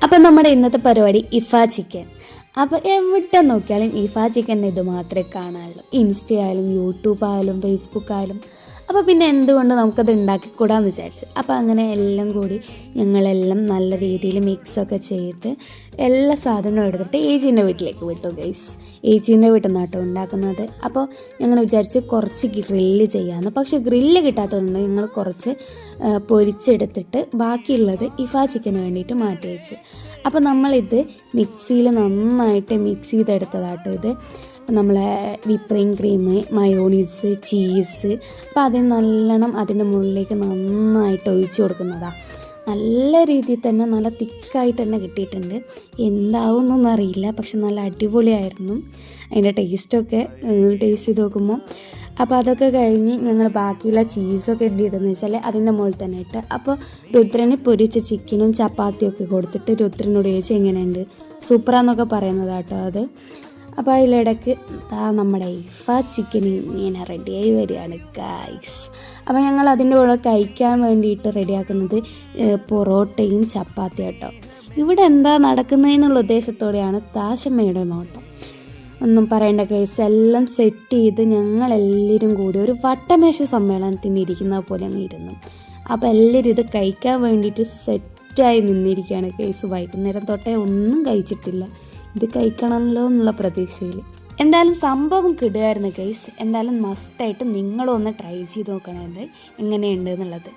അപ്പം നമ്മുടെ ഇന്നത്തെ പരിപാടി ഇഫ ചിക്കൻ. അപ്പോൾ എവിടെ നോക്കിയാലും ഇഫ ചിക്കൻ്റെ ഇത് മാത്രമേ കാണാനുള്ളൂ. ഇൻസ്റ്റ ആയാലും യൂട്യൂബ് ആയാലും ഫേസ്ബുക്ക് ആയാലും. അപ്പോൾ പിന്നെ എന്തുകൊണ്ട് നമുക്കത് ഉണ്ടാക്കിക്കൂടാന്ന് വിചാരിച്ചു. അപ്പോൾ അങ്ങനെ എല്ലാം കൂടി ഞങ്ങളെല്ലാം നല്ല രീതിയിൽ മിക്സൊക്കെ ചെയ്ത് എല്ലാ സാധനവും എടുത്തിട്ട് ഏച്ചീൻ്റെ വീട്ടിലേക്ക് വിട്ടു ഗൈസ്. ഏച്ചീൻ്റെ വീട്ടിൽ നിന്നാട്ടോ ഉണ്ടാക്കുന്നത്. അപ്പോൾ ഞങ്ങൾ വിചാരിച്ച് കുറച്ച് ഗ്രില്ല് ചെയ്യാമെന്ന്. പക്ഷേ ഗ്രില്ല് കിട്ടാത്തതുകൊണ്ട് ഞങ്ങൾ കുറച്ച് പൊരിച്ചെടുത്തിട്ട് ബാക്കിയുള്ളത് ഇഫ ചിക്കന് വേണ്ടിയിട്ട് മാറ്റി വെച്ച്. അപ്പോൾ നമ്മളിത് മിക്സിയിൽ നന്നായിട്ട് മിക്സ് ചെയ്തെടുത്തതാട്ടോ ഇത്. നമ്മളെ വിപ്പിംഗ് ക്രീം, മയോണീസ്, ചീസ്, അപ്പോൾ അത് നല്ലോണം അതിൻ്റെ മുകളിലേക്ക് നന്നായിട്ട് ഒഴിച്ച് കൊടുക്കുന്നതാണ്. നല്ല രീതിയിൽ തന്നെ നല്ല തിക്കായിട്ട് തന്നെ കിട്ടിയിട്ടുണ്ട്. എന്താവുമെന്നൊന്നും അറിയില്ല, പക്ഷെ നല്ല അടിപൊളിയായിരുന്നു അതിൻ്റെ ടേസ്റ്റൊക്കെ. ടേസ്റ്റ് ചെയ്ത് നോക്കുമ്പോൾ അപ്പോൾ അതൊക്കെ കഴിഞ്ഞ് ഞങ്ങൾ ബാക്കിയുള്ള ചീസൊക്കെ ഇടുന്നതെന്ന് വെച്ചാൽ അതിൻ്റെ മുകളിൽ തന്നെ ഇട്ട്. അപ്പോൾ രുദ്രന് പൊരിച്ച ചിക്കനും ചപ്പാത്തിയൊക്കെ കൊടുത്തിട്ട് രുദ്രനോട് ചോദിച്ചാൽ എങ്ങനെയുണ്ട്, സൂപ്പറാന്നൊക്കെ പറയുന്നതാട്ടോ അത്. അപ്പോൾ അതിലിടയ്ക്ക് നമ്മുടെ ഇഫ ചിക്കൻ ഇങ്ങനെ റെഡിയായി വരികയാണ് ഗൈസ്. അപ്പോൾ ഞങ്ങൾ അതിൻ്റെ കൂടെ കഴിക്കാൻ വേണ്ടിയിട്ട് റെഡിയാക്കുന്നത് പൊറോട്ടയും ചപ്പാത്തി കേട്ടോ. ഇവിടെ എന്താ നടക്കുന്നതെന്നുള്ള ഉദ്ദേശത്തോടെയാണ് താശമ്മയുടെ നോട്ടം. ഒന്നും പറയേണ്ട കേസ്, എല്ലാം സെറ്റ് ചെയ്ത് ഞങ്ങളെല്ലാവരും കൂടി ഒരു വട്ടമേശ സമ്മേളനത്തിന് ഇരിക്കുന്ന പോലെ അങ്ങ് ഇരുന്നു. അപ്പോൾ എല്ലാവരും ഇത് കഴിക്കാൻ വേണ്ടിയിട്ട് സെറ്റായി നിന്നിരിക്കുകയാണ് കേസ്. വൈകുന്നേരം തൊട്ടേ ഒന്നും കഴിച്ചിട്ടില്ല, ഇത് കഴിക്കണമല്ലോ എന്നുള്ള പ്രതീക്ഷയിൽ. എന്തായാലും സംഭവം കിടുകയായിരുന്നു ഗൈസ്. എന്തായാലും മസ്റ്റായിട്ട് നിങ്ങളും ഒന്ന് ട്രൈ ചെയ്ത് നോക്കണത് എങ്ങനെയുണ്ട് എന്നുള്ളത്.